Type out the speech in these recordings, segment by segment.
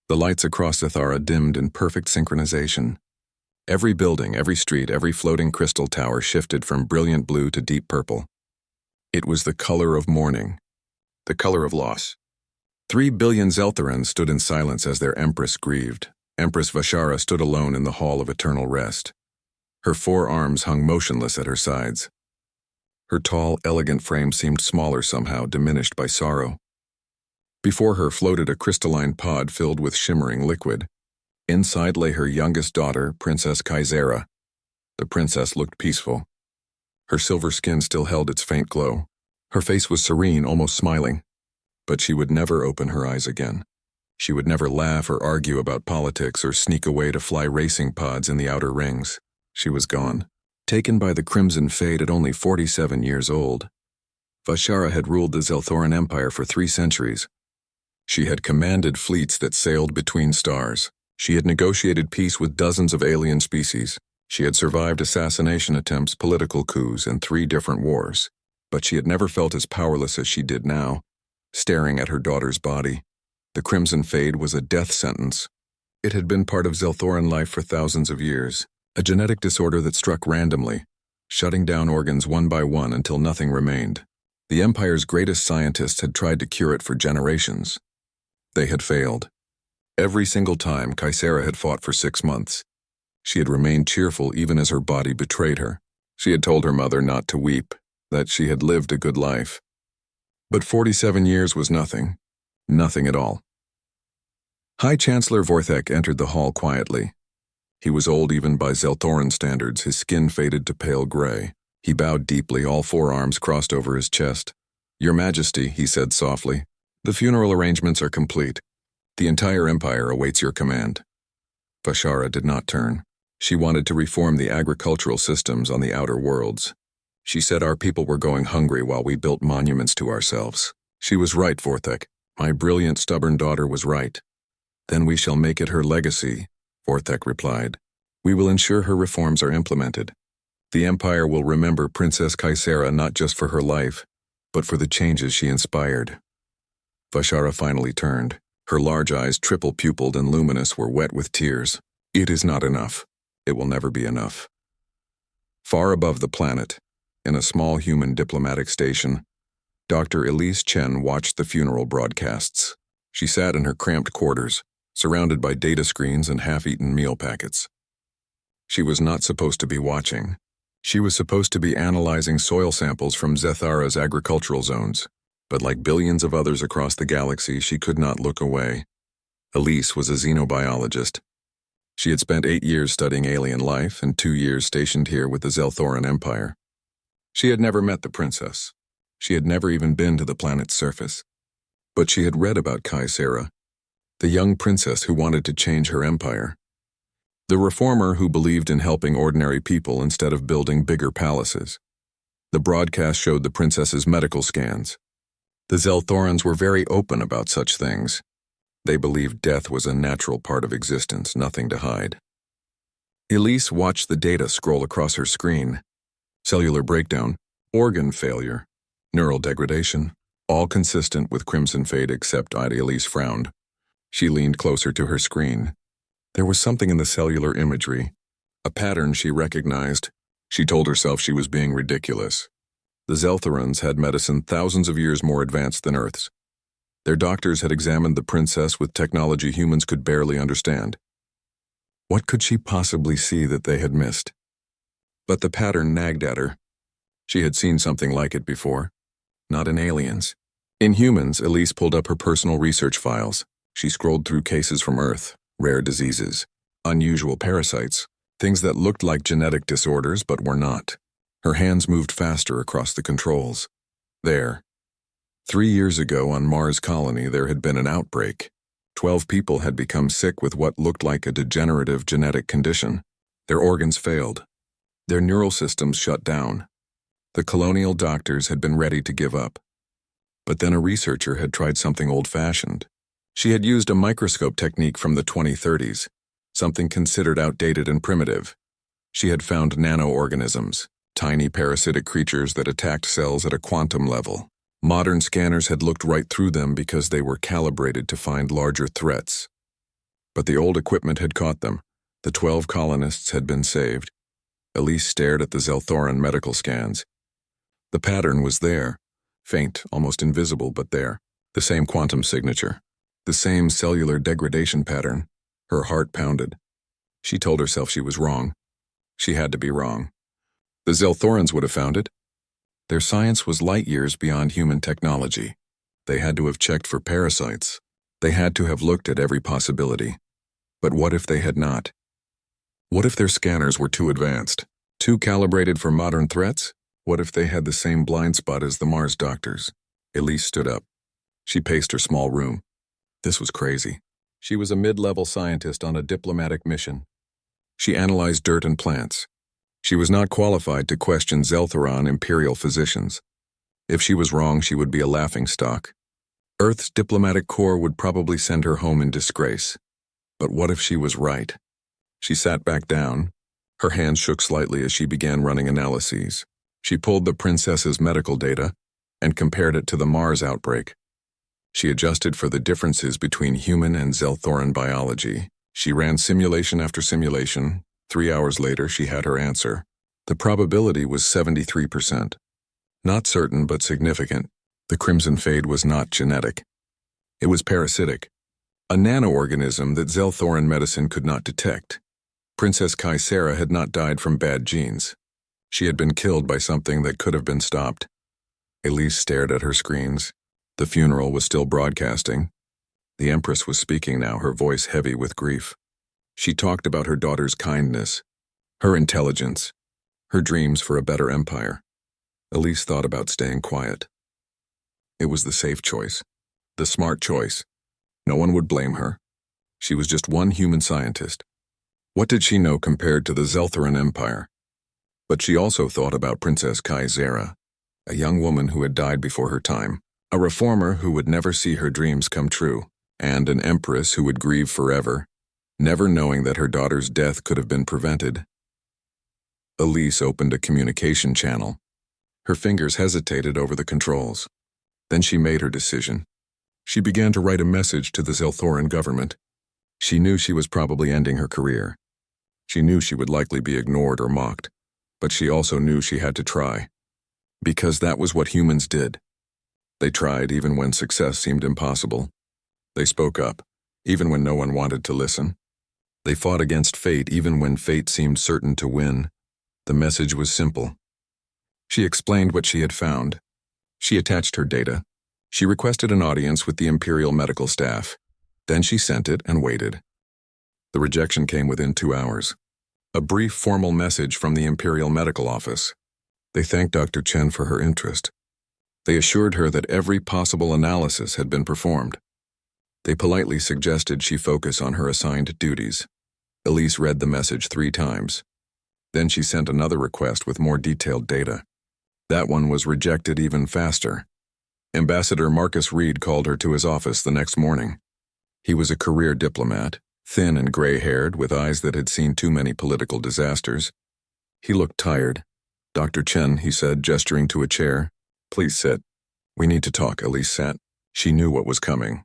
The lights across Ithara dimmed in perfect synchronization. Every building, every street, every floating crystal tower shifted from brilliant blue to deep purple. It was the color of mourning, the color of loss. 3 billion Zeltharans stood in silence as their Empress grieved. Empress Vashara stood alone in the Hall of Eternal Rest. Her 4 arms hung motionless at her sides. Her tall, elegant frame seemed smaller somehow, diminished by sorrow. Before her floated a crystalline pod filled with shimmering liquid. Inside lay her youngest daughter, Princess Kaisera. The princess looked peaceful. Her silver skin still held its faint glow. Her face was serene, almost smiling. But she would never open her eyes again. She would never laugh or argue about politics or sneak away to fly racing pods in the outer rings. She was gone. Taken by the Crimson Fade at only 47 years old. Vashara had ruled the Zelthoran Empire for 3 centuries. She had commanded fleets that sailed between stars. She had negotiated peace with dozens of alien species. She had survived assassination attempts, political coups, and 3 different wars. But she had never felt as powerless as she did now, staring at her daughter's body. The Crimson Fade was a death sentence. It had been part of Zelthoran life for thousands of years, a genetic disorder that struck randomly, shutting down organs one by one until nothing remained. The Empire's greatest scientists had tried to cure it for generations. They had failed. Every single time, Kaisera had fought for 6 months. She had remained cheerful even as her body betrayed her. She had told her mother not to weep, that she had lived a good life. But 47 years was nothing. Nothing at all. High Chancellor Vorthek entered the hall quietly. He was old even by Zelthoran standards, his skin faded to pale gray. He bowed deeply, all 4 arms crossed over his chest. "Your Majesty," he said softly, "the funeral arrangements are complete. The entire empire awaits your command." Vashara did not turn. She wanted to reform the agricultural systems on the outer worlds. She said our people were going hungry while we built monuments to ourselves. She was right, Vorthek. My brilliant, stubborn daughter was right. "Then we shall make it her legacy," Vorthek replied. "We will ensure her reforms are implemented. The Empire will remember Princess Kaisera not just for her life, but for the changes she inspired." Vashara finally turned. Her large eyes, triple-pupilled and luminous, were wet with tears. "It is not enough. It will never be enough." Far above the planet, in a small human diplomatic station, Dr. Elise Chen watched the funeral broadcasts. She sat in her cramped quarters, surrounded by data screens and half-eaten meal packets. She was not supposed to be watching. She was supposed to be analyzing soil samples from Zethara's agricultural zones, but like billions of others across the galaxy, she could not look away. Elise was a xenobiologist. She had spent 8 years studying alien life and 2 years stationed here with the Zelthoran Empire. She had never met the princess. She had never even been to the planet's surface. But she had read about Kaisera, the young princess who wanted to change her empire. The reformer who believed in helping ordinary people instead of building bigger palaces. The broadcast showed the princess's medical scans. The Zelthorans were very open about such things. They believed death was a natural part of existence, nothing to hide. Elise watched the data scroll across her screen. Cellular breakdown, organ failure, neural degradation, all consistent with Crimson Fade except Elise frowned. She leaned closer to her screen. There was something in the cellular imagery, a pattern she recognized. She told herself she was being ridiculous. The Zeltharans had medicine thousands of years more advanced than Earth's. Their doctors had examined the princess with technology humans could barely understand. What could she possibly see that they had missed? But the pattern nagged at her. She had seen something like it before. Not in aliens. In humans, Elise pulled up her personal research files. She scrolled through cases from Earth, rare diseases, unusual parasites, things that looked like genetic disorders but were not. Her hands moved faster across the controls. There. 3 years ago on Mars Colony there had been an outbreak. 12 people had become sick with what looked like a degenerative genetic condition. Their organs failed. Their neural systems shut down. The colonial doctors had been ready to give up. But then a researcher had tried something old-fashioned. She had used a microscope technique from the 2030s, something considered outdated and primitive. She had found nanoorganisms, tiny parasitic creatures that attacked cells at a quantum level. Modern scanners had looked right through them because they were calibrated to find larger threats. But the old equipment had caught them. The 12 colonists had been saved. Elise stared at the Zelthoran medical scans. The pattern was there. Faint, almost invisible, but there. The same quantum signature. The same cellular degradation pattern. Her heart pounded. She told herself she was wrong. She had to be wrong. The Zelthorans would have found it. Their science was light years beyond human technology. They had to have checked for parasites. They had to have looked at every possibility. But what if they had not? What if their scanners were too advanced, too calibrated for modern threats? What if they had the same blind spot as the Mars doctors? Elise stood up. She paced her small room. This was crazy. She was a mid-level scientist on a diplomatic mission. She analyzed dirt and plants. She was not qualified to question Zelthoran imperial physicians. If she was wrong, she would be a laughingstock. Earth's diplomatic corps would probably send her home in disgrace. But what if she was right? She sat back down. Her hands shook slightly as she began running analyses. She pulled the princess's medical data and compared it to the Mars outbreak. She adjusted for the differences between human and Zelthoran biology. She ran simulation after simulation. 3 hours later, she had her answer. The probability was 73%. Not certain, but significant. The crimson fade was not genetic. It was parasitic, a nanoorganism that Zelthoran medicine could not detect. Princess Kaisera had not died from bad genes. She had been killed by something that could have been stopped. Elise stared at her screens. The funeral was still broadcasting. The Empress was speaking now, her voice heavy with grief. She talked about her daughter's kindness, her intelligence, her dreams for a better empire. Elise thought about staying quiet. It was the safe choice, the smart choice. No one would blame her. She was just one human scientist. What did she know compared to the Zelthoran Empire? But she also thought about Princess Kaisera, a young woman who had died before her time, a reformer who would never see her dreams come true, and an empress who would grieve forever, never knowing that her daughter's death could have been prevented. Elise opened a communication channel. Her fingers hesitated over the controls. Then she made her decision. She began to write a message to the Zelthoran government. She knew she was probably ending her career. She knew she would likely be ignored or mocked, but she also knew she had to try. Because that was what humans did. They tried even when success seemed impossible. They spoke up, even when no one wanted to listen. They fought against fate even when fate seemed certain to win. The message was simple. She explained what she had found. She attached her data. She requested an audience with the Imperial medical staff. Then she sent it and waited. The rejection came within 2 hours. A brief formal message from the Imperial Medical Office. They thanked Dr. Chen for her interest. They assured her that every possible analysis had been performed. They politely suggested she focus on her assigned duties. Elise read the message 3 times. Then she sent another request with more detailed data. That one was rejected even faster. Ambassador Marcus Reed called her to his office the next morning. He was a career diplomat, thin and gray-haired, with eyes that had seen too many political disasters. He looked tired. "Dr. Chen," he said, gesturing to a chair. "Please sit. We need to talk." Elise sat. She knew what was coming.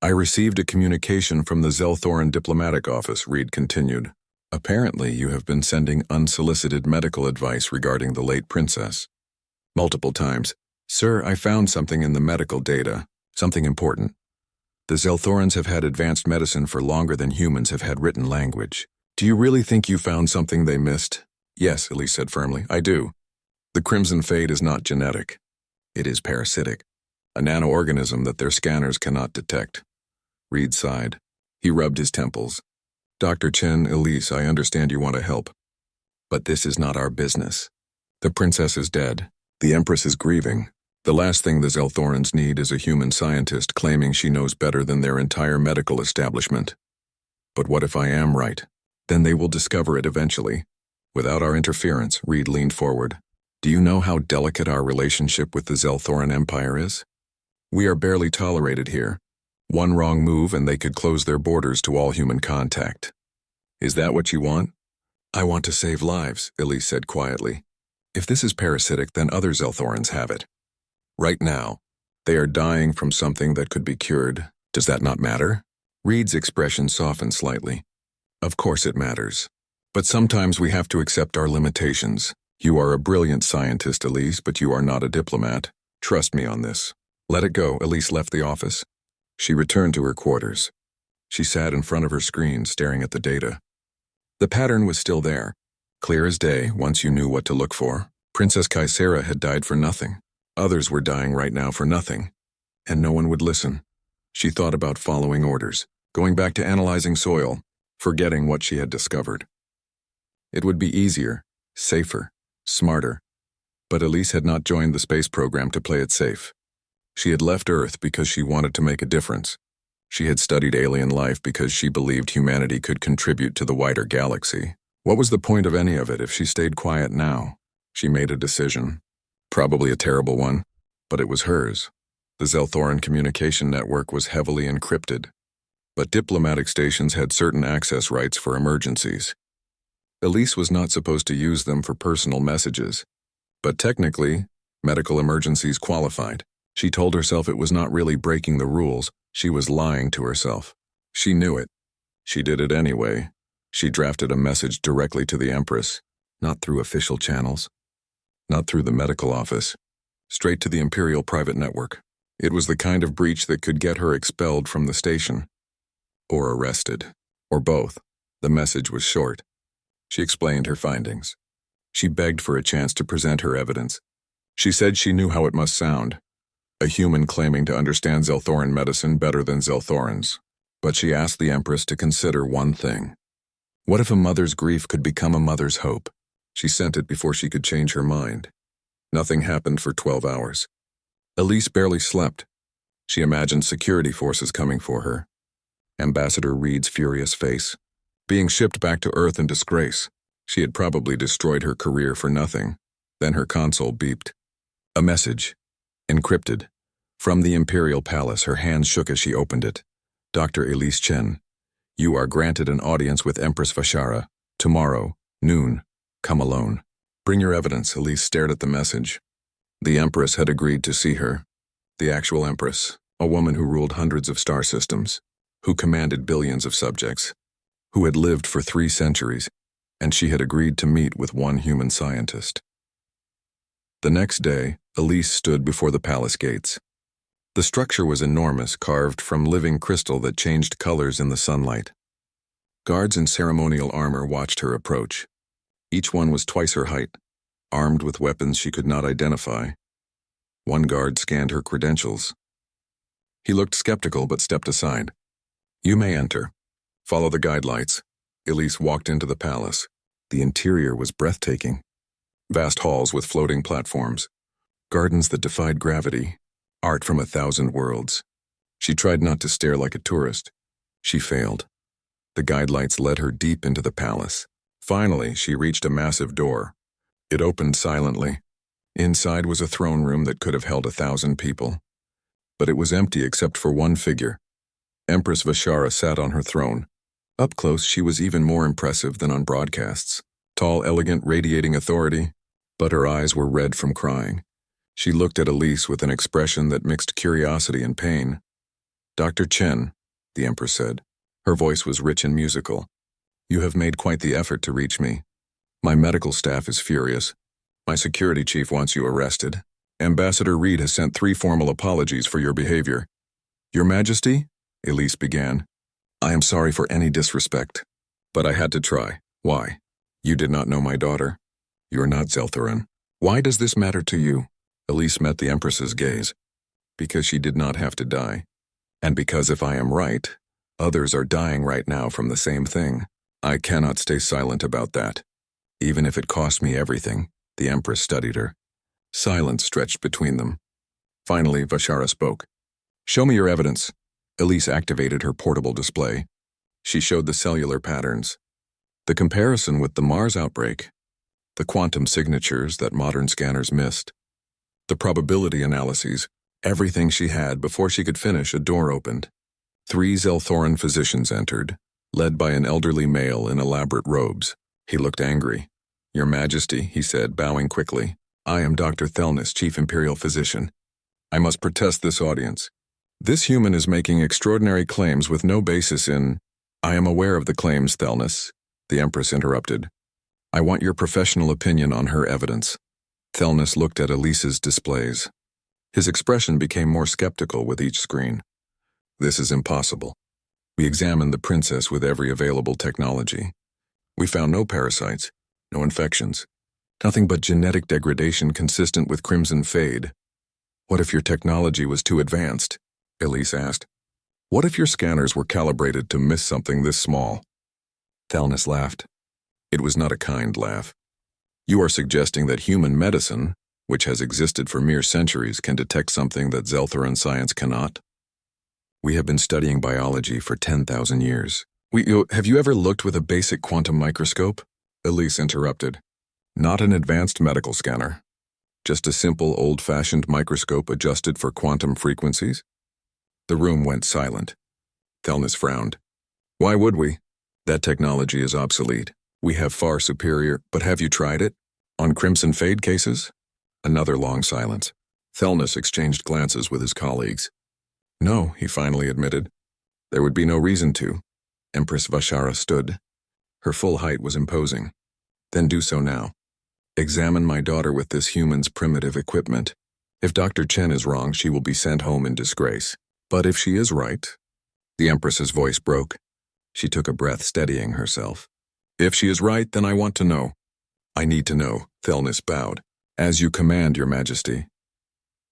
"I received a communication from the Zelthoran diplomatic office," Reed continued. "Apparently you have been sending unsolicited medical advice regarding the late princess." "Multiple times. Sir, I found something in the medical data. Something important. The Zelthorans have had advanced medicine for longer than humans have had written language. Do you really think you found something they missed?" "Yes," Elise said firmly, "I do. The crimson fade is not genetic. It is parasitic, a nanoorganism that their scanners cannot detect." Reed sighed. He rubbed his temples. "Dr. Chen, Elise, I understand you want to help. But this is not our business. The princess is dead. The Empress is grieving. The last thing the Zelthorans need is a human scientist claiming she knows better than their entire medical establishment. But what if I am right? Then they will discover it eventually. Without our interference," Reed leaned forward. "Do you know how delicate our relationship with the Zelthoran Empire is? We are barely tolerated here. One wrong move and they could close their borders to all human contact. Is that what you want?" "I want to save lives," Elise said quietly. "If this is parasitic, then other Zelthorans have it. Right now, they are dying from something that could be cured. Does that not matter?" Reed's expression softened slightly. Of course it matters. But sometimes we have to accept our limitations. You are a brilliant scientist, Elise, but you are not a diplomat. Trust me on this. Let it go. Elise left the office. She returned to her quarters. She sat in front of her screen, staring at the data. The pattern was still there, clear as day once you knew what to look for. Princess Kaisera had died for nothing. Others were dying right now for nothing. And no one would listen. She thought about following orders, going back to analyzing soil, forgetting what she had discovered. It would be easier, safer, smarter. But Elise had not joined the space program to play it safe. She had left Earth because she wanted to make a difference. She had studied alien life because she believed humanity could contribute to the wider galaxy. What was the point of any of it if she stayed quiet now? She made a decision. Probably a terrible one, but it was hers. The Zelthoran communication network was heavily encrypted, but diplomatic stations had certain access rights for emergencies. Elise was not supposed to use them for personal messages, but technically, medical emergencies qualified. She told herself it was not really breaking the rules, she was lying to herself. She knew it. She did it anyway. She drafted a message directly to the Empress, not through official channels, not through the medical office, straight to the Imperial private network. It was the kind of breach that could get her expelled from the station, or arrested, or both. The message was short. She explained her findings. She begged for a chance to present her evidence. She said she knew how it must sound, a human claiming to understand Zelthoran medicine better than Zelthorans. But she asked the Empress to consider one thing. What if a mother's grief could become a mother's hope? She sent it before she could change her mind. Nothing happened for 12 hours. Elise barely slept. She imagined security forces coming for her. Ambassador Reed's furious face. Being shipped back to Earth in disgrace. She had probably destroyed her career for nothing. Then her console beeped. A message. Encrypted. From the Imperial Palace, her hands shook as she opened it. Dr. Elise Chen. You are granted an audience with Empress Vashara. Tomorrow, noon. Come alone. Bring your evidence. Elise stared at the message. The Empress had agreed to see her. The actual Empress, a woman who ruled hundreds of star systems, who commanded billions of subjects, who had lived for 3 centuries, and she had agreed to meet with one human scientist. The next day, Elise stood before the palace gates. The structure was enormous, carved from living crystal that changed colors in the sunlight. Guards in ceremonial armor watched her approach. Each one was twice her height, armed with weapons she could not identify. One guard scanned her credentials. He looked skeptical but stepped aside. You may enter. Follow the guidelights. Elise walked into the palace. The interior was breathtaking. Vast halls with floating platforms. Gardens that defied gravity. Art from 1,000 worlds. She tried not to stare like a tourist. She failed. The guidelights led her deep into the palace. Finally, she reached a massive door. It opened silently. Inside was a throne room that could have held 1,000 people. But it was empty except for one figure. Empress Vashara sat on her throne. Up close, she was even more impressive than on broadcasts. Tall, elegant, radiating authority. But her eyes were red from crying. She looked at Elise with an expression that mixed curiosity and pain. Dr. Chen, the Empress said. Her voice was rich and musical. You have made quite the effort to reach me. My medical staff is furious. My security chief wants you arrested. Ambassador Reed has sent 3 formal apologies for your behavior. Your Majesty, Elise began. I am sorry for any disrespect. But I had to try. Why? You did not know my daughter. You are not Zelthoran. Why does this matter to you? Elise met the Empress's gaze. Because she did not have to die. And because if I am right, others are dying right now from the same thing. I cannot stay silent about that. Even if it cost me everything, the Empress studied her. Silence stretched between them. Finally, Vashara spoke. Show me your evidence. Elise activated her portable display. She showed the cellular patterns. The comparison with the Mars outbreak. The quantum signatures that modern scanners missed. The probability analyses. Everything she had before she could finish, a door opened. 3 Zelthoran physicians entered, led by an elderly male in elaborate robes. He looked angry. Your Majesty, he said, bowing quickly. I am Dr. Thelnis, Chief Imperial Physician. I must protest this audience. This human is making extraordinary claims with no basis in— I am aware of the claims, Thelnis, the Empress interrupted. I want your professional opinion on her evidence. Thelnis looked at Elise's displays. His expression became more skeptical with each screen. This is impossible. We examined the princess with every available technology. We found no parasites, no infections, nothing but genetic degradation consistent with crimson fade. What if your technology was too advanced? Elise asked. What if your scanners were calibrated to miss something this small? Thelnis laughed. It was not a kind laugh. You are suggesting that human medicine, which has existed for mere centuries, can detect something that Zelthoran science cannot? We have been studying biology for 10,000 years. Have you ever looked with a basic quantum microscope? Elise interrupted. Not an advanced medical scanner. Just a simple, old-fashioned microscope adjusted for quantum frequencies? The room went silent. Thelnis frowned. Why would we? That technology is obsolete. We have far superior— But have you tried it? On crimson fade cases? Another long silence. Thelnis exchanged glances with his colleagues. No, he finally admitted. There would be no reason to. Empress Vashara stood. Her full height was imposing. Then do so now. Examine my daughter with this human's primitive equipment. If Dr. Chen is wrong, she will be sent home in disgrace. But if she is right— The Empress's voice broke. She took a breath, steadying herself. If she is right, then I want to know. I need to know, Thelnis bowed. As you command, Your Majesty.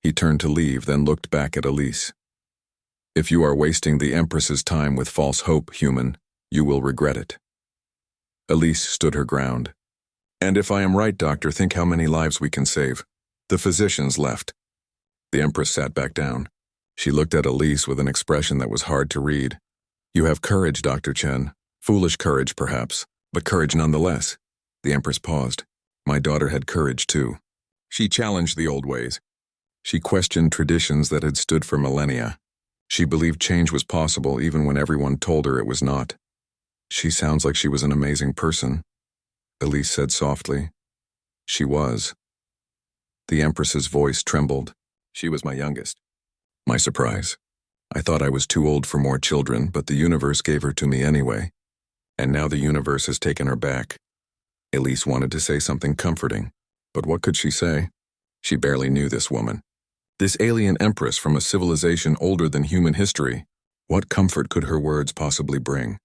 He turned to leave, then looked back at Elise. If you are wasting the Empress's time with false hope, human, you will regret it. Elise stood her ground. And if I am right, Doctor, think how many lives we can save. The physicians left. The Empress sat back down. She looked at Elise with an expression that was hard to read. You have courage, Dr. Chen. Foolish courage, perhaps, but courage nonetheless. The Empress paused. My daughter had courage, too. She challenged the old ways. She questioned traditions that had stood for millennia. She believed change was possible even when everyone told her it was not. She sounds like she was an amazing person, Elise said softly. She was. The Empress's voice trembled. She was my youngest. My surprise. I thought I was too old for more children, but the universe gave her to me anyway. And now the universe has taken her back. Elise wanted to say something comforting, but what could she say? She barely knew this woman. This alien empress from a civilization older than human history. What comfort could her words possibly bring?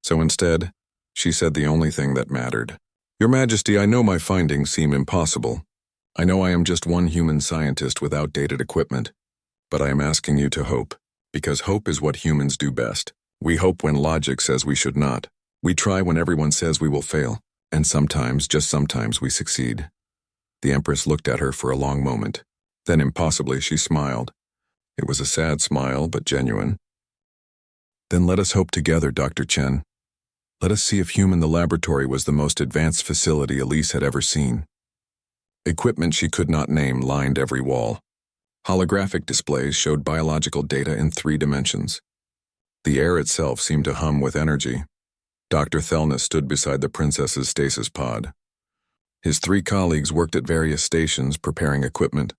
So instead, she said the only thing that mattered. Your Majesty, I know my findings seem impossible. I know I am just one human scientist with outdated equipment. But I am asking you to hope, because hope is what humans do best. We hope when logic says we should not. We try when everyone says we will fail, and sometimes, just sometimes, we succeed. The Empress looked at her for a long moment. Then impossibly she smiled. It was a sad smile, but genuine. Then let us hope together, Dr. Chen. Let us see if Human the Laboratory was the most advanced facility Elise had ever seen. Equipment she could not name lined every wall. Holographic displays showed biological data in 3 dimensions. The air itself seemed to hum with energy. Dr. Thelnis stood beside the princess's stasis pod. His 3 colleagues worked at various stations preparing equipment.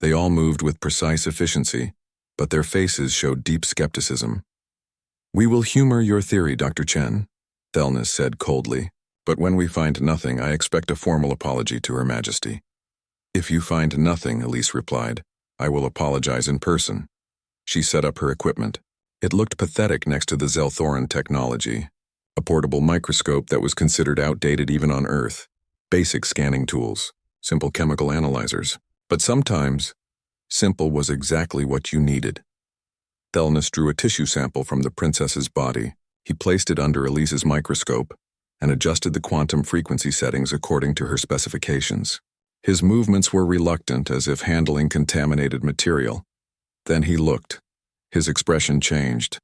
They all moved with precise efficiency, but their faces showed deep skepticism. We will humor your theory, Dr. Chen, Thelnis said coldly, but when we find nothing, I expect a formal apology to Her Majesty. If you find nothing, Elise replied, I will apologize in person. She set up her equipment. It looked pathetic next to the Zelthoran technology, a portable microscope that was considered outdated even on Earth, basic scanning tools, simple chemical analyzers. But sometimes, simple was exactly what you needed. Thelnis drew a tissue sample from the princess's body. He placed it under Elise's microscope and adjusted the quantum frequency settings according to her specifications. His movements were reluctant, as if handling contaminated material. Then he looked. His expression changed.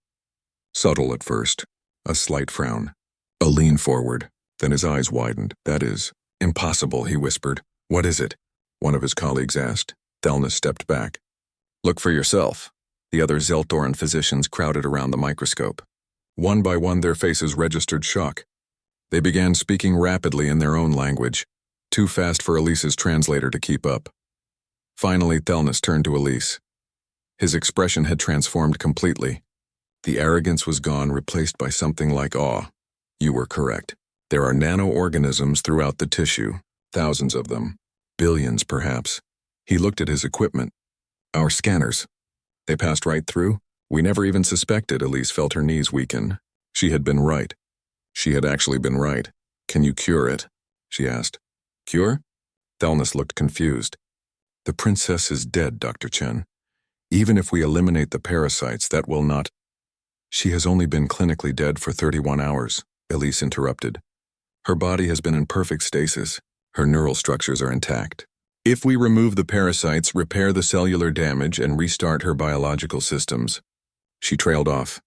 Subtle at first, a slight frown, a lean forward, then his eyes widened. That is impossible, he whispered. What is it? One of his colleagues asked. Thelnis stepped back. Look for yourself. The other Zelthoran physicians crowded around the microscope. One by one, their faces registered shock. They began speaking rapidly in their own language, too fast for Elise's translator to keep up. Finally, Thelnis turned to Elise. His expression had transformed completely. The arrogance was gone, replaced by something like awe. You were correct. There are nano-organisms throughout the tissue, thousands of them, billions perhaps. He looked at his equipment. Our scanners. They passed right through? We never even suspected. Elise felt her knees weaken. She had been right. She had actually been right. Can you cure it? She asked. Cure? Thelnis looked confused. The princess is dead, Dr. Chen. Even if we eliminate the parasites, that will not. She has only been clinically dead for 31 hours, Elise interrupted. Her body has been in perfect stasis. Her neural structures are intact. If we remove the parasites, repair the cellular damage, and restart her biological systems. She trailed off.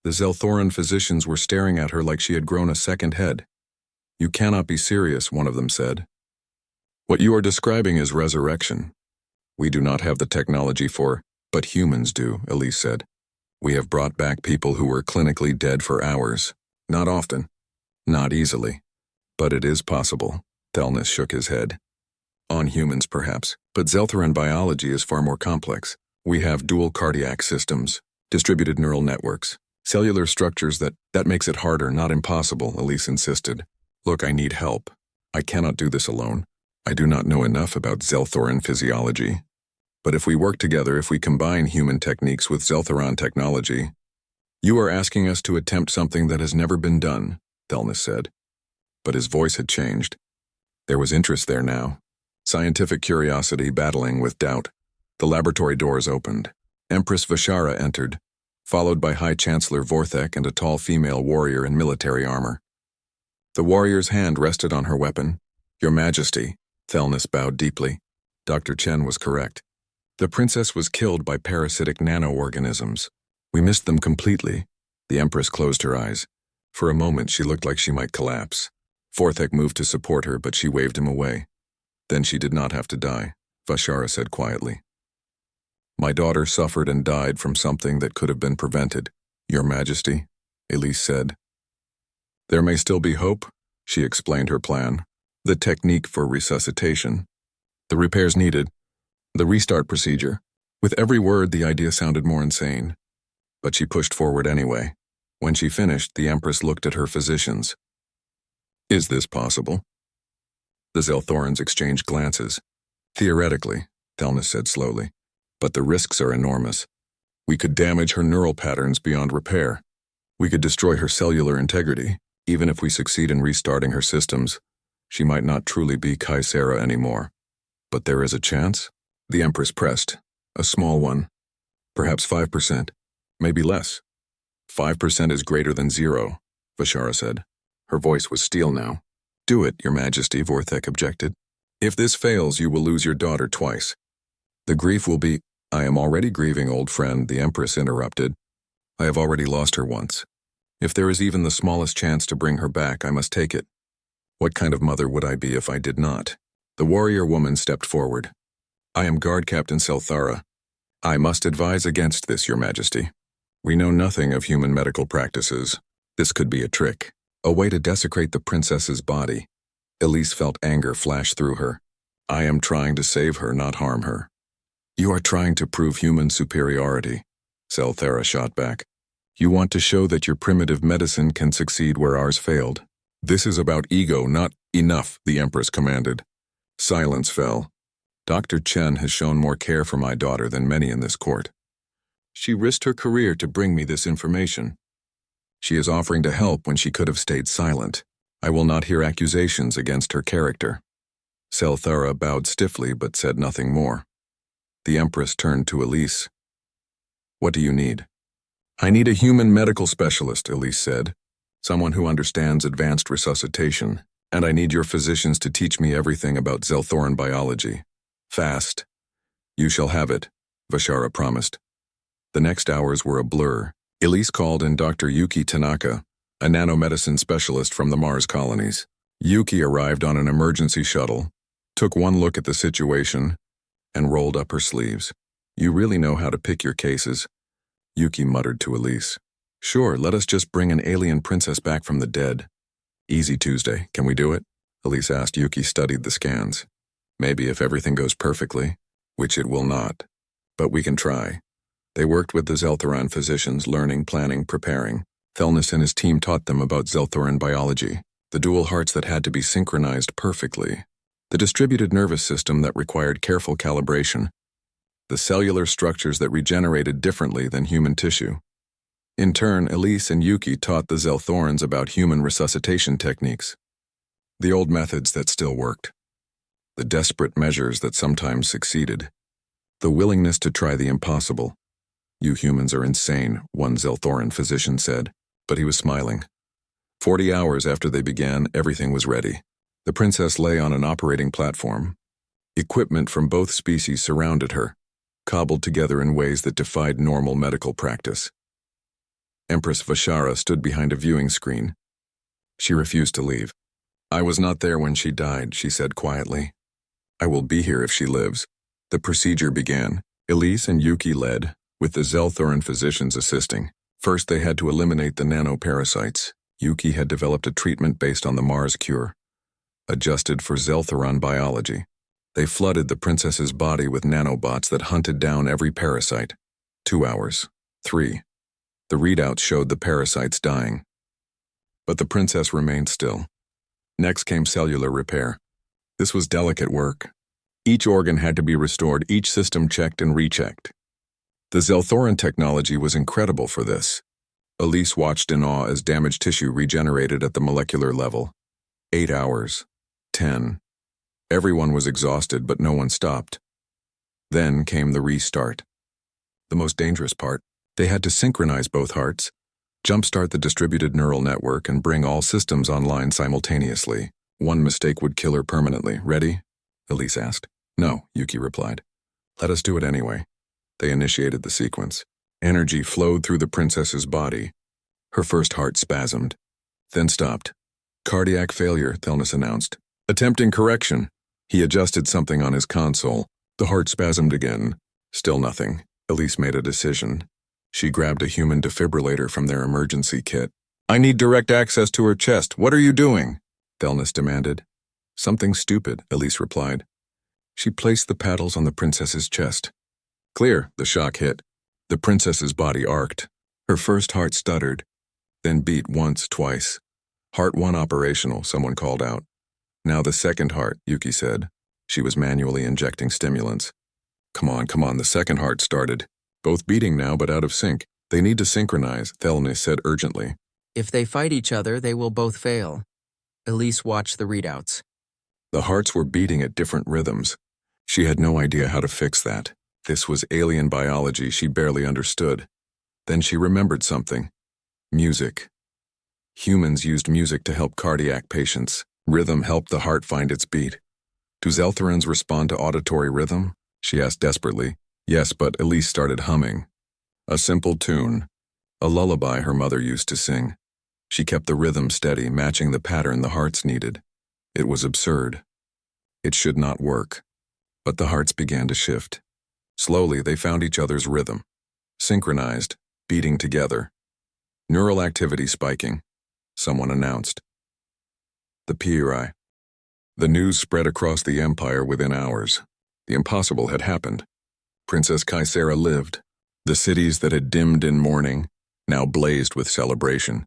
The Zelthoran physicians were staring at her like she had grown a second head. You cannot be serious, one of them said. What you are describing is resurrection. We do not have the technology for, but humans do, Elise said. We have brought back people who were clinically dead for hours. Not often. Not easily. But it is possible. Thelnis shook his head. On humans, perhaps, but Zelthoran biology is far more complex. We have dual cardiac systems, distributed neural networks, cellular structures that makes it harder, not impossible, Elise insisted. Look, I need help. I cannot do this alone. I do not know enough about Zelthoran physiology. But if we work together, if we combine human techniques with Zelthoran technology, you are asking us to attempt something that has never been done, Thelnis said. But his voice had changed. There was interest there now. Scientific curiosity battling with doubt. The laboratory doors opened. Empress Vishara entered, followed by High Chancellor Vorthek and a tall female warrior in military armor. The warrior's hand rested on her weapon. Your Majesty, Thelnis bowed deeply. Dr. Chen was correct. The princess was killed by parasitic nano-organisms. We missed them completely. The Empress closed her eyes. For a moment she looked like she might collapse. Vorthek moved to support her, but she waved him away. Then she did not have to die, Vashara said quietly. My daughter suffered and died from something that could have been prevented, Your Majesty, Elise said. There may still be hope, she explained her plan. The technique for resuscitation. The repairs needed. The restart procedure. With every word, the idea sounded more insane. But she pushed forward anyway. When she finished, the Empress looked at her physicians. Is this possible? The Zelthorans exchanged glances. Theoretically, Thelnis said slowly, but the risks are enormous. We could damage her neural patterns beyond repair. We could destroy her cellular integrity. Even if we succeed in restarting her systems, she might not truly be Kaisera anymore. But there is a chance? The Empress pressed. A small one. Perhaps 5%. Maybe less. 5% is greater than 0, Vashara said. Her voice was steel now. Do it, Your Majesty, Vorthek objected. If this fails, you will lose your daughter twice. The grief will be— I am already grieving, old friend, the Empress interrupted. I have already lost her once. If there is even the smallest chance to bring her back, I must take it. What kind of mother would I be if I did not? The warrior woman stepped forward. I am Guard Captain Selthara. I must advise against this, Your Majesty. We know nothing of human medical practices. This could be a trick. A way to desecrate the princess's body. Elise felt anger flash through her. I am trying to save her, not harm her. You are trying to prove human superiority, Selthara shot back. You want to show that your primitive medicine can succeed where ours failed. This is about ego, not enough, the Empress commanded. Silence fell. Dr. Chen has shown more care for my daughter than many in this court. She risked her career to bring me this information. She is offering to help when she could have stayed silent. I will not hear accusations against her character. Selthara bowed stiffly but said nothing more. The Empress turned to Elise. What do you need? I need a human medical specialist, Elise said. Someone who understands advanced resuscitation. And I need your physicians to teach me everything about Zelthoran biology. Fast. You shall have it, Vashara promised. The next hours were a blur. Elise called in Dr. Yuki Tanaka, a nanomedicine specialist from the Mars colonies. Yuki arrived on an emergency shuttle, took one look at the situation, and rolled up her sleeves. You really know how to pick your cases, Yuki muttered to Elise. Sure, let us just bring an alien princess back from the dead. Easy Tuesday, can we do it? Elise asked. Yuki studied the scans. Maybe if everything goes perfectly, which it will not. But we can try. They worked with the Zelthoran physicians, learning, planning, preparing. Thelnis and his team taught them about Zelthoran biology, the dual hearts that had to be synchronized perfectly, the distributed nervous system that required careful calibration, the cellular structures that regenerated differently than human tissue. In turn, Elise and Yuki taught the Zelthorans about human resuscitation techniques, the old methods that still worked, the desperate measures that sometimes succeeded, the willingness to try the impossible. "You humans are insane," one Zelthoran physician said, but he was smiling. 40 hours after they began, everything was ready. The princess lay on an operating platform. Equipment from both species surrounded her, cobbled together in ways that defied normal medical practice. Empress Vashara stood behind a viewing screen. She refused to leave. "I was not there when she died," she said quietly. "I will be here if she lives." The procedure began. Elise and Yuki led, with the Zelthoran physicians assisting. First, they had to eliminate the nanoparasites. Yuki had developed a treatment based on the Mars cure, adjusted for Zelthoran biology. They flooded the princess's body with nanobots that hunted down every parasite. 2 hours. 3. The readouts showed the parasites dying. But the princess remained still. Next came cellular repair. This was delicate work. Each organ had to be restored, each system checked and rechecked. The Zelthoran technology was incredible for this. Elise watched in awe as damaged tissue regenerated at the molecular level. 8 hours. 10. Everyone was exhausted, but no one stopped. Then came the restart. The most dangerous part. They had to synchronize both hearts, jumpstart the distributed neural network, and bring all systems online simultaneously. One mistake would kill her permanently. "Ready?" Elise asked. "No," Yuki replied. "Let us do it anyway." They initiated the sequence. Energy flowed through the princess's body. Her first heart spasmed, then stopped. "Cardiac failure," Thelnis announced. "Attempting correction." He adjusted something on his console. The heart spasmed again. Still nothing. Elise made a decision. She grabbed a human defibrillator from their emergency kit. "I need direct access to her chest. What are you doing?" Thelnis demanded. "Something stupid," Elise replied. She placed the paddles on the princess's chest. Clear, the shock hit. The princess's body arced. Her first heart stuttered, then beat once, twice. "Heart 1 operational," someone called out. "Now the second heart," Yuki said. She was manually injecting stimulants. Come on, the second heart started. Both beating now, but out of sync. "They need to synchronize," Thelnis said urgently. "If they fight each other, they will both fail." Elise watched the readouts. The hearts were beating at different rhythms. She had no idea how to fix that. This was alien biology she barely understood. Then she remembered something. Music. Humans used music to help cardiac patients. Rhythm helped the heart find its beat. "Do Zelthorans respond to auditory rhythm?" she asked desperately. Yes, but Elise started humming. A simple tune. A lullaby her mother used to sing. She kept the rhythm steady, matching the pattern the hearts needed. It was absurd. It should not work. But the hearts began to shift. Slowly, they found each other's rhythm. Synchronized, beating together. Neural activity spiking. Someone announced. The PRI. The news spread across the empire within hours. The impossible had happened. Princess Kaisera lived. The cities that had dimmed in mourning now blazed with celebration.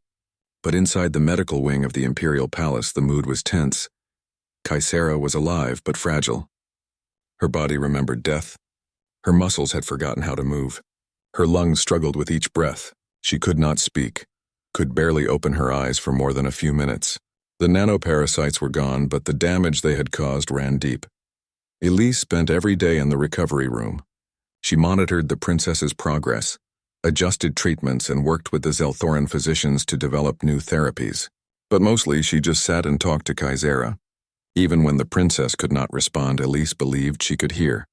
But inside the medical wing of the imperial palace, the mood was tense. Kaisera was alive but fragile. Her body remembered death. Her muscles had forgotten how to move. Her lungs struggled with each breath. She could not speak, could barely open her eyes for more than a few minutes. The nanoparasites were gone, but the damage they had caused ran deep. Elise spent every day in the recovery room. She monitored the princess's progress, adjusted treatments, and worked with the Zelthoran physicians to develop new therapies. But mostly she just sat and talked to Kaisera. Even when the princess could not respond, Elise believed she could hear.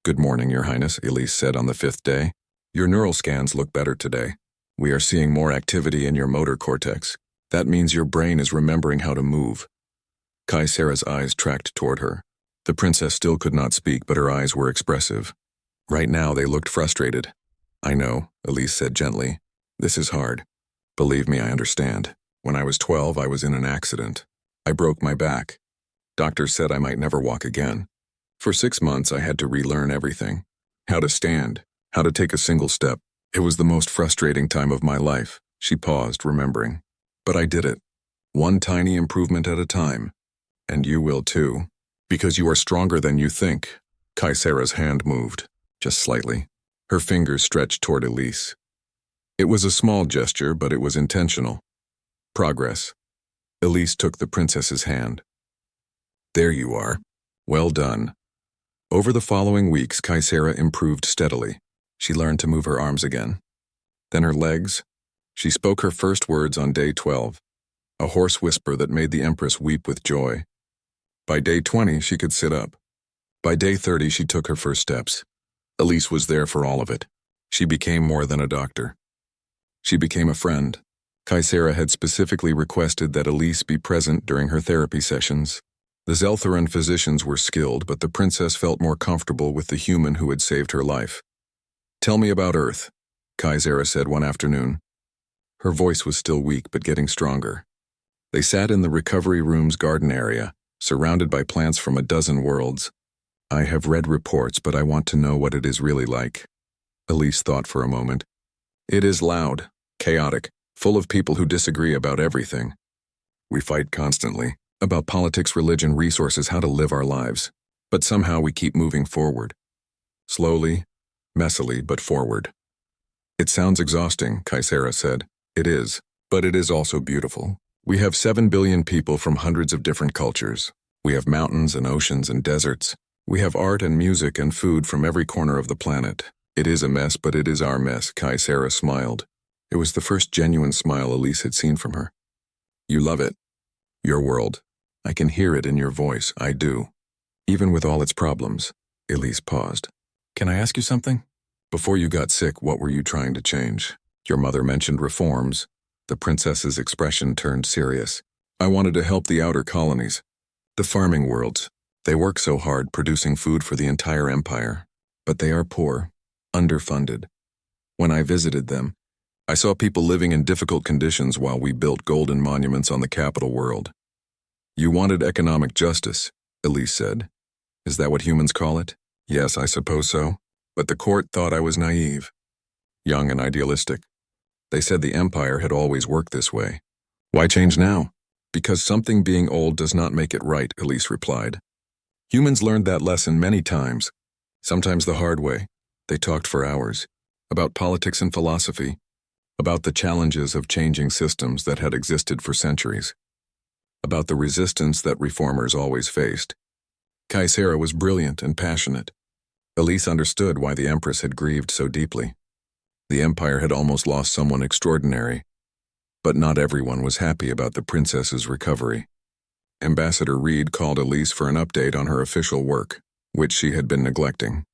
"Good morning, Your Highness," Elise said on the 5th day. "Your neural scans look better today. We are seeing more activity in your motor cortex. That means your brain is remembering how to move." Kaisera's eyes tracked toward her. The princess still could not speak, but her eyes were expressive. Right now they looked frustrated. "I know," Elise said gently. "This is hard. Believe me, I understand. When I was 12, I was in an accident. I broke my back. Doctors said I might never walk again. For 6 months, I had to relearn everything. How to stand, How to take a single step. It was the most frustrating time of my life. She paused, remembering. But I did it. One tiny improvement at a time. And you will too. Because you are stronger than you think. Kaisera's hand moved, just slightly. Her fingers stretched toward Elise. It was a small gesture, but it was intentional. Progress. Elise took the princess's hand. There you are. Well done. Over the following weeks, Kaisera improved steadily. She learned to move her arms again. Then her legs. She spoke her first words on day 12, a hoarse whisper that made the Empress weep with joy. By day 20, she could sit up. By day 30, she took her first steps. Elise was there for all of it. She became more than a doctor. She became a friend. Kaisera had specifically requested that Elise be present during her therapy sessions. The Zeltharan physicians were skilled, but the princess felt more comfortable with the human who had saved her life. Tell me about Earth, Kaisera said one afternoon. Her voice was still weak, but getting stronger. They sat in the recovery room's garden area, surrounded by plants from a dozen worlds. I have read reports, but I want to know what it is really like. Elise thought for a moment. It is loud, chaotic, full of people who disagree about everything. We fight constantly, about politics, religion, resources, how to live our lives. But somehow we keep moving forward. Slowly, messily, but forward. It sounds exhausting, Kaisera said. It is, but it is also beautiful. We have 7 billion people from hundreds of different cultures. We have mountains and oceans and deserts. We have art and music and food from every corner of the planet. It is a mess, but it is our mess, Kaisera smiled. It was the first genuine smile Elise had seen from her. You love it. Your world. I can hear it in your voice, I do. Even with all its problems. Elise paused. Can I ask you something? Before you got sick, what were you trying to change? Your mother mentioned reforms. The princess's expression turned serious. I wanted to help the outer colonies. The farming worlds. They work so hard producing food for the entire empire. But they are poor, underfunded. When I visited them, I saw people living in difficult conditions while we built golden monuments on the capital world. You wanted economic justice, Elise said. Is that what humans call it? Yes, I suppose so. But the court thought I was naive, young and idealistic. They said the empire had always worked this way. Why change now? Because something being old does not make it right, Elise replied. Humans learned that lesson many times, sometimes the hard way. They talked for hours, about politics and philosophy, about the challenges of changing systems that had existed for centuries, about the resistance that reformers always faced. Kaisera was brilliant and passionate. Elise understood why the Empress had grieved so deeply. The empire had almost lost someone extraordinary, but not everyone was happy about the princess's recovery. Ambassador Reed called Elise for an update on her official work, which she had been neglecting.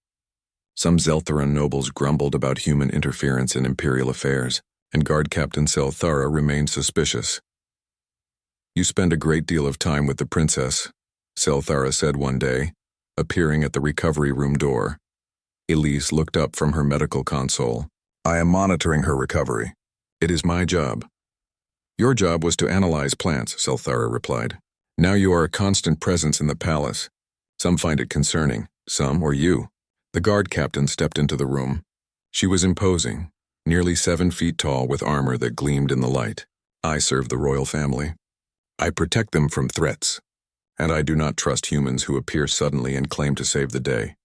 Some Zeltharan nobles grumbled about human interference in imperial affairs, and Guard Captain Selthara remained suspicious. You spend a great deal of time with the princess, Selthara said one day, appearing at the recovery room door. Elise looked up from her medical console. I am monitoring her recovery. It is my job. Your job was to analyze plants, Selthara replied. Now you are a constant presence in the palace. Some find it concerning, some, or you. The guard captain stepped into the room. She was imposing, nearly 7 feet tall with armor that gleamed in the light. I serve the royal family. I protect them from threats, and I do not trust humans who appear suddenly and claim to save the day.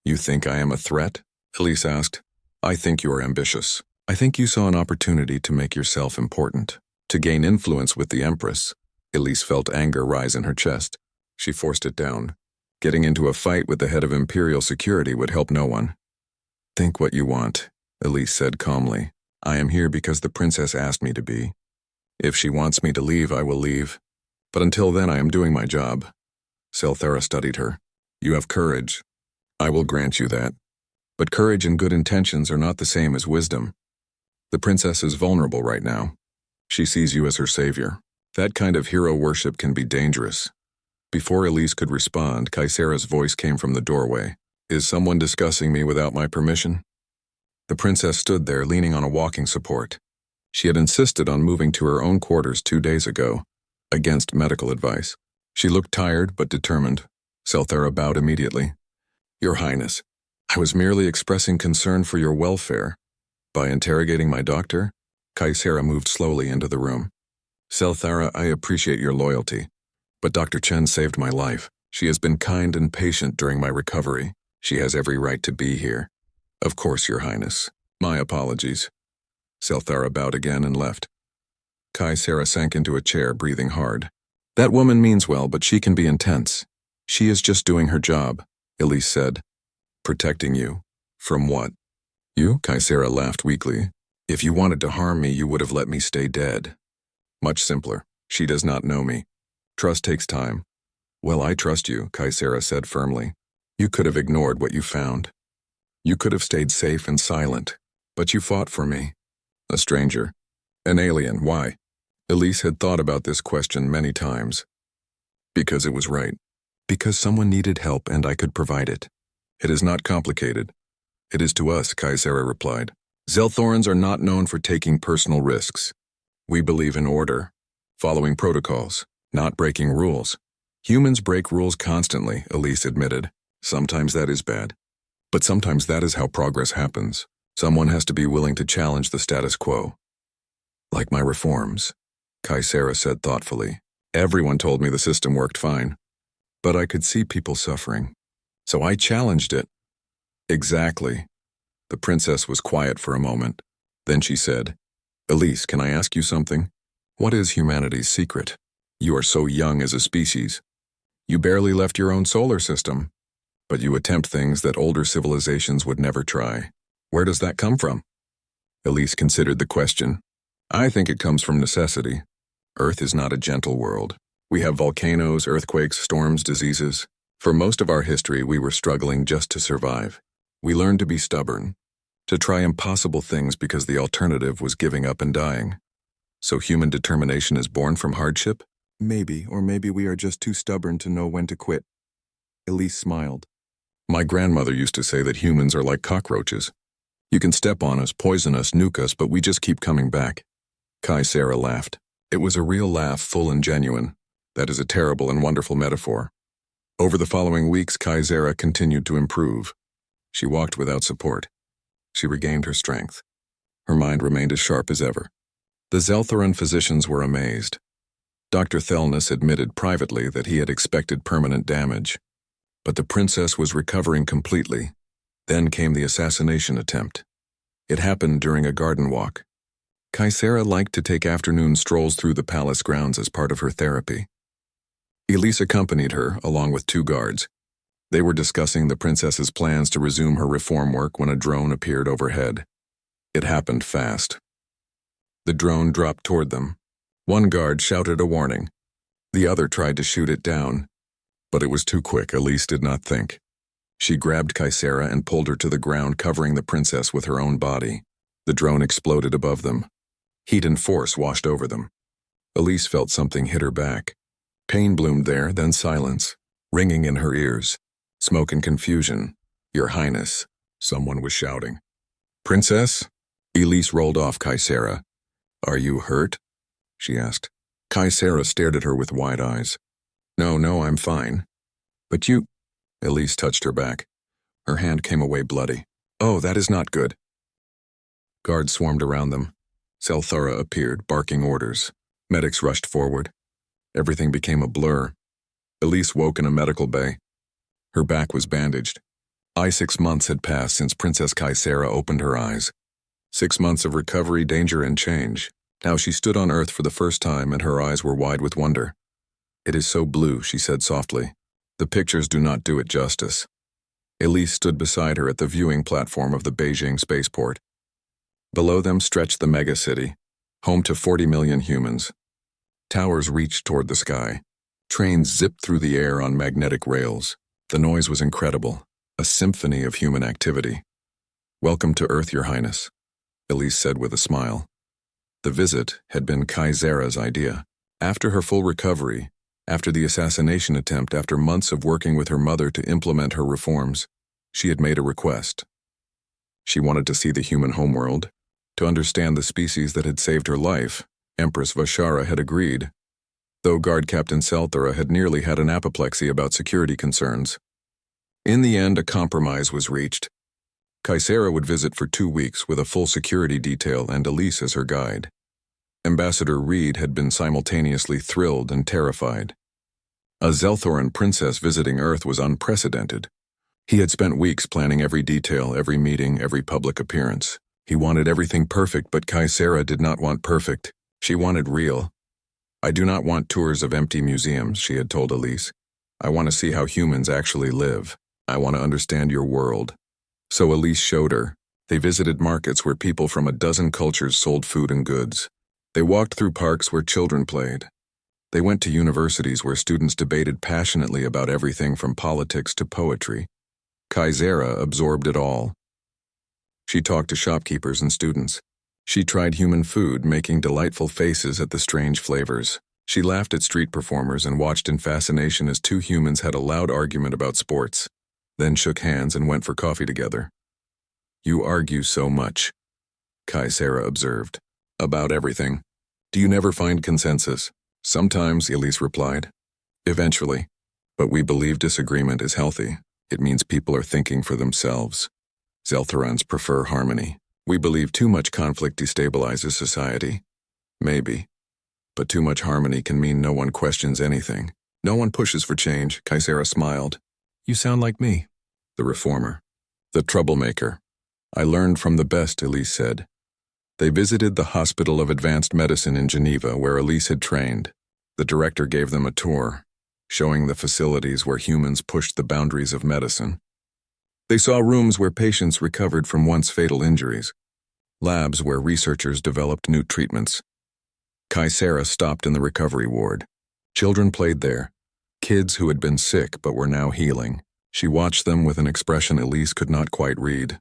You think I am a threat? Elise asked. I think you are ambitious. I think you saw an opportunity to make yourself important, to gain influence with the Empress. Elise felt anger rise in her chest. She forced it down. Getting into a fight with the head of Imperial security would help no one. Think what you want, Elise said calmly. I am here because the princess asked me to be. If she wants me to leave, I will leave. But until then, I am doing my job. Selthara studied her. You have courage. I will grant you that. But courage and good intentions are not the same as wisdom. The princess is vulnerable right now. She sees you as her savior. That kind of hero worship can be dangerous. Before Elise could respond, Kaisera's voice came from the doorway. Is someone discussing me without my permission? The princess stood there, leaning on a walking support. She had insisted on moving to her own quarters 2 days ago, against medical advice. She looked tired but determined. Selthara bowed immediately. Your Highness, I was merely expressing concern for your welfare. By interrogating my doctor, Kaisera moved slowly into the room. Selthara, I appreciate your loyalty, but Dr. Chen saved my life. She has been kind and patient during my recovery. She has every right to be here. Of course, Your Highness. My apologies. Selthara bowed again and left. Kaisera sank into a chair, breathing hard. That woman means well, but she can be intense. She is just doing her job, Elise said. Protecting you. From what? You? Kaisera laughed weakly. If you wanted to harm me, you would have let me stay dead. Much simpler. She does not know me. Trust takes time. Well, I trust you, Kaisera said firmly. You could have ignored what you found. You could have stayed safe and silent, but you fought for me. A stranger. An alien, why? Elise had thought about this question many times. Because it was right. Because someone needed help and I could provide it. It is not complicated. It is to us, Kaisera replied. Zelthorans are not known for taking personal risks. We believe in order, following protocols, not breaking rules. Humans break rules constantly, Elise admitted. Sometimes that is bad. But sometimes that is how progress happens. Someone has to be willing to challenge the status quo. Like my reforms, Kaisera said thoughtfully. Everyone told me the system worked fine, but I could see people suffering. So I challenged it. Exactly. The princess was quiet for a moment. Then she said, Elise, can I ask you something? What is humanity's secret? You are so young as a species. You barely left your own solar system, but you attempt things that older civilizations would never try. Where does that come from? Elise considered the question. I think it comes from necessity. Earth is not a gentle world. We have volcanoes, earthquakes, storms, diseases. For most of our history, we were struggling just to survive. We learned to be stubborn, to try impossible things because the alternative was giving up and dying. So human determination is born from hardship? Maybe, or maybe we are just too stubborn to know when to quit. Elise smiled. My grandmother used to say that humans are like cockroaches. You can step on us, poison us, nuke us, but we just keep coming back. Kaisera laughed. It was a real laugh, full and genuine. That is a terrible and wonderful metaphor. Over the following weeks, Kaisera continued to improve. She walked without support. She regained her strength. Her mind remained as sharp as ever. The Zelthoran physicians were amazed. Dr. Thelness admitted privately that he had expected permanent damage. But the princess was recovering completely. Then came the assassination attempt. It happened during a garden walk. Kaisera liked to take afternoon strolls through the palace grounds as part of her therapy. Elise accompanied her, along with 2 guards. They were discussing the princess's plans to resume her reform work when a drone appeared overhead. It happened fast. The drone dropped toward them. One guard shouted a warning. The other tried to shoot it down. But it was too quick, Elise did not think. She grabbed Kaisera and pulled her to the ground, covering the princess with her own body. The drone exploded above them. Heat and force washed over them. Elise felt something hit her back. Pain bloomed there, then silence, ringing in her ears. Smoke and confusion. Your Highness, someone was shouting. Princess? Elise rolled off Kaisera. Are you hurt? She asked. Kaisera stared at her with wide eyes. No, I'm fine. But you... Elise touched her back. Her hand came away bloody. Oh, that is not good. Guards swarmed around them. Selthara appeared, barking orders. Medics rushed forward. Everything became a blur. Elise woke in a medical bay. Her back was bandaged. 6 months had passed since Princess Kaisera opened her eyes. 6 months of recovery, danger, and change. Now she stood on Earth for the first time and her eyes were wide with wonder. It is so blue, she said softly. The pictures do not do it justice. Elise stood beside her at the viewing platform of the Beijing spaceport. Below them stretched the megacity, home to 40 million humans. Towers reached toward the sky. Trains zipped through the air on magnetic rails. The noise was incredible, a symphony of human activity. Welcome to Earth, Your Highness, Elise said with a smile. The visit had been Kaisera's idea. After her full recovery, after the assassination attempt, after months of working with her mother to implement her reforms, she had made a request. She wanted to see the human homeworld, to understand the species that had saved her life. Empress Vashara had agreed, though Guard Captain Selthara had nearly had an apoplexy about security concerns. In the end, a compromise was reached. Kaisera would visit for 2 weeks with a full security detail and Elise as her guide. Ambassador Reed had been simultaneously thrilled and terrified. A Zelthoran princess visiting Earth was unprecedented. He had spent weeks planning every detail, every meeting, every public appearance. He wanted everything perfect, but Kaisera did not want perfect. She wanted real. "I do not want tours of empty museums," she had told Elise. "I want to see how humans actually live. I want to understand your world." So Elise showed her. They visited markets where people from a dozen cultures sold food and goods. They walked through parks where children played. They went to universities where students debated passionately about everything from politics to poetry. Kaisera absorbed it all. She talked to shopkeepers and students. She tried human food, making delightful faces at the strange flavors. She laughed at street performers and watched in fascination as two humans had a loud argument about sports, then shook hands and went for coffee together. "You argue so much," Kaisera observed. "About everything. Do you never find consensus?" "Sometimes," Elise replied. "Eventually. But we believe disagreement is healthy. It means people are thinking for themselves. Zelthorans prefer harmony. We believe too much conflict destabilizes society. Maybe. But too much harmony can mean no one questions anything. No one pushes for change." Kaisera smiled. "You sound like me." "The reformer. The troublemaker. I learned from the best," Elise said. They visited the Hospital of Advanced Medicine in Geneva, where Elise had trained. The director gave them a tour, showing the facilities where humans pushed the boundaries of medicine. They saw rooms where patients recovered from once fatal injuries, labs where researchers developed new treatments. Kaisera stopped in the recovery ward. Children played there, kids who had been sick but were now healing. She watched them with an expression Elise could not quite read.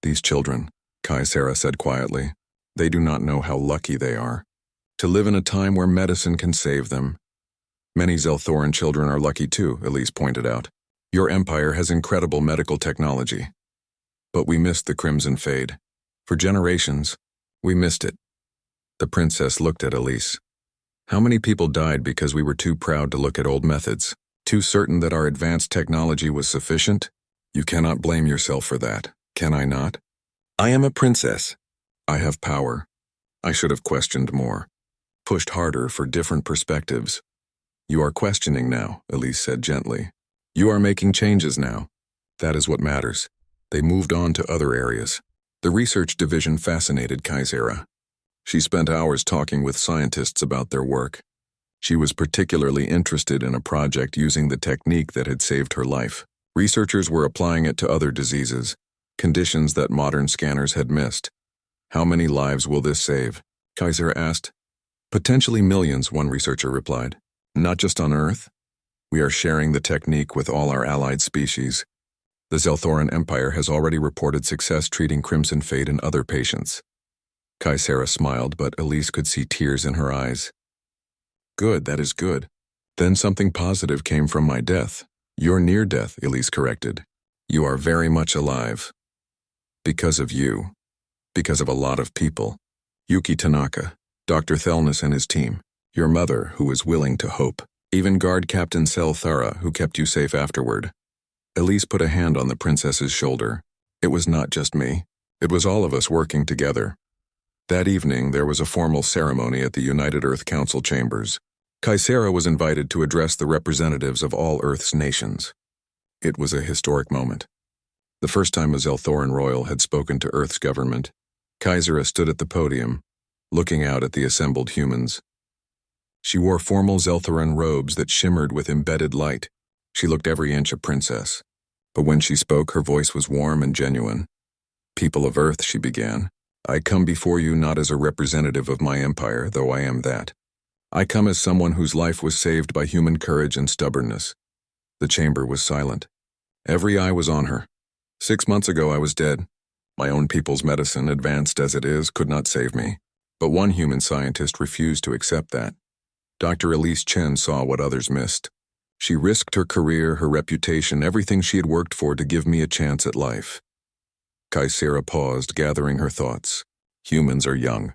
"These children," Kaisera said quietly, "they do not know how lucky they are to live in a time where medicine can save them." "Many Zelthoran children are lucky too," Elise pointed out. "Your empire has incredible medical technology. But we missed the Crimson Fade. For generations, we missed it." The princess looked at Elise. "How many people died because we were too proud to look at old methods? Too certain that our advanced technology was sufficient? You cannot blame yourself for that, can I not? I am a princess. I have power. I should have questioned more, pushed harder for different perspectives." "You are questioning now," Elise said gently. "You are making changes now. That is what matters." They moved on to other areas. The research division fascinated Kaisera. She spent hours talking with scientists about their work. She was particularly interested in a project using the technique that had saved her life. Researchers were applying it to other diseases, conditions that modern scanners had missed. "How many lives will this save?" Kaisera asked. "Potentially millions," one researcher replied. "Not just on Earth. We are sharing the technique with all our allied species. The Zelthoran Empire has already reported success treating Crimson Fade in other patients." Kaisera smiled, but Elise could see tears in her eyes. "Good, that is good. Then something positive came from my death." "Your near death," Elise corrected. "You are very much alive. Because of you. Because of a lot of people. Yuki Tanaka, Dr. Thelness and his team, your mother, who was willing to hope, even Guard Captain Sel Thara, who kept you safe afterward." Elise put a hand on the princess's shoulder. "It was not just me. It was all of us working together." That evening, there was a formal ceremony at the United Earth Council chambers. Kaisera was invited to address the representatives of all Earth's nations. It was a historic moment. The first time a Zelthoran royal had spoken to Earth's government, Kaisera stood at the podium, looking out at the assembled humans. She wore formal Zelthoran robes that shimmered with embedded light. She looked every inch a princess. But when she spoke, her voice was warm and genuine. "People of Earth," she began, "I come before you not as a representative of my empire, though I am that. I come as someone whose life was saved by human courage and stubbornness." The chamber was silent. Every eye was on her. 6 months ago I was dead. My own people's medicine, advanced as it is, could not save me. But one human scientist refused to accept that. Dr. Elise Chen saw what others missed. She risked her career, her reputation, everything she had worked for to give me a chance at life. Kaisera paused, gathering her thoughts. "Humans are young.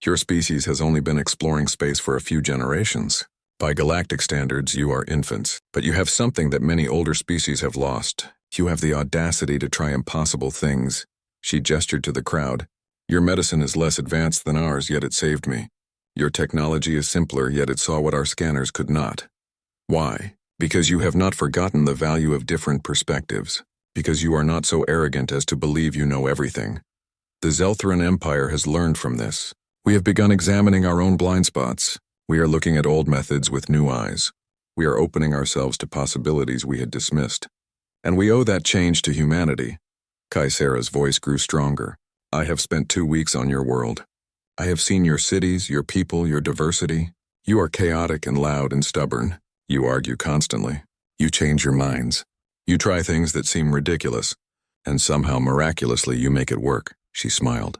Your species has only been exploring space for a few generations. By galactic standards, you are infants, but you have something that many older species have lost, You have the audacity to try impossible things. She gestured to the crowd. Your medicine is less advanced than ours, yet it saved me. Your technology is simpler, yet it saw what our scanners could not. Why? Because you have not forgotten the value of different perspectives. Because you are not so arrogant as to believe you know everything. The Zelthoran Empire has learned from this. We have begun examining our own blind spots. We are looking at old methods with new eyes. We are opening ourselves to possibilities we had dismissed. And we owe that change to humanity. Kaisera's voice grew stronger. I have spent 2 weeks on your world. I have seen your cities, your people, your diversity. You are chaotic and loud and stubborn. You argue constantly. You change your minds. You try things that seem ridiculous. And somehow, miraculously, you make it work. She smiled.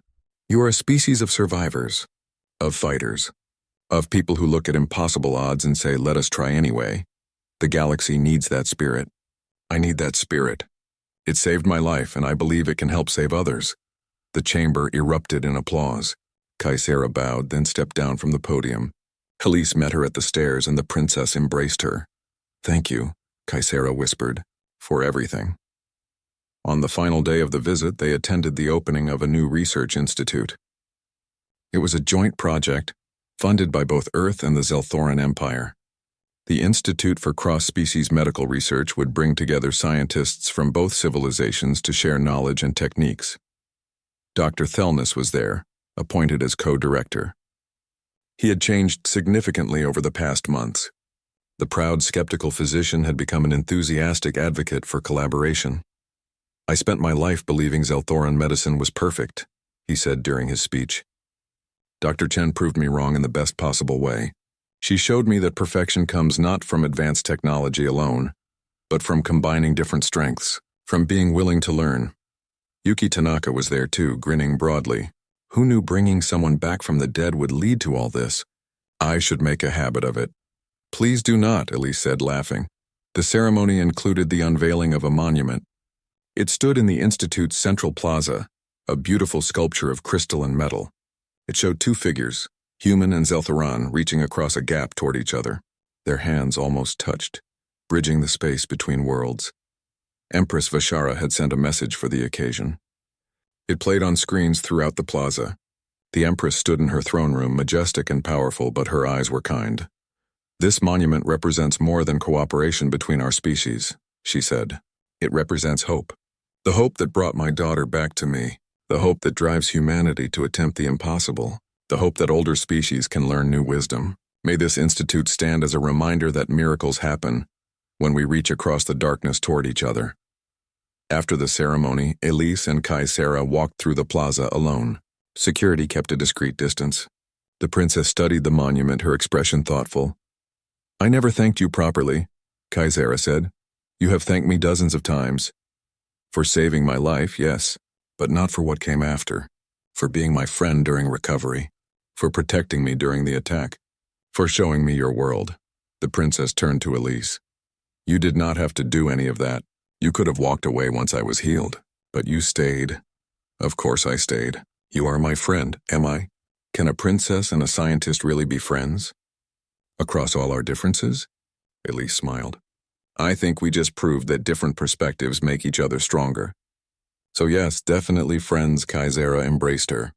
You are a species of survivors. Of fighters. Of people who look at impossible odds and say, let us try anyway. The galaxy needs that spirit. I need that spirit. It saved my life, and I believe it can help save others. The chamber erupted in applause. Kaisera bowed, then stepped down from the podium. Elise met her at the stairs, and the princess embraced her. Thank you, Kaisera whispered, for everything. On the final day of the visit, they attended the opening of a new research institute. It was a joint project, funded by both Earth and the Zelthoran Empire. The Institute for Cross-Species Medical Research would bring together scientists from both civilizations to share knowledge and techniques. Dr. Thelness was there, appointed as co-director. He had changed significantly over the past months. The proud, skeptical physician had become an enthusiastic advocate for collaboration. I spent my life believing Zelthoran medicine was perfect, he said during his speech. Dr. Chen proved me wrong in the best possible way. She showed me that perfection comes not from advanced technology alone, but from combining different strengths, from being willing to learn. Yuki Tanaka was there too, grinning broadly. Who knew bringing someone back from the dead would lead to all this? I should make a habit of it. Please do not, Elise said, laughing. The ceremony included the unveiling of a monument. It stood in the Institute's central plaza, a beautiful sculpture of crystal and metal. It showed 2 figures, human and Zelthoran, reaching across a gap toward each other. Their hands almost touched, bridging the space between worlds. Empress Vashara had sent a message for the occasion. It played on screens throughout the plaza. The Empress stood in her throne room, majestic and powerful, but her eyes were kind. This monument represents more than cooperation between our species, she said. It represents hope. The hope that brought my daughter back to me. The hope that drives humanity to attempt the impossible. The hope that older species can learn new wisdom. May this institute stand as a reminder that miracles happen when we reach across the darkness toward each other. After the ceremony, Elise and Kaisera walked through the plaza alone. Security kept a discreet distance. The princess studied the monument, her expression thoughtful. I never thanked you properly, Kaisera said. You have thanked me dozens of times. For saving my life, yes, but not for what came after. For being my friend during recovery. For protecting me during the attack. For showing me your world. The princess turned to Elise. You did not have to do any of that. You could have walked away once I was healed, but you stayed. Of course I stayed. You are my friend, am I? Can a princess and a scientist really be friends? Across all our differences? Elise smiled. I think we just proved that different perspectives make each other stronger. So yes, definitely friends, Kaisera embraced her.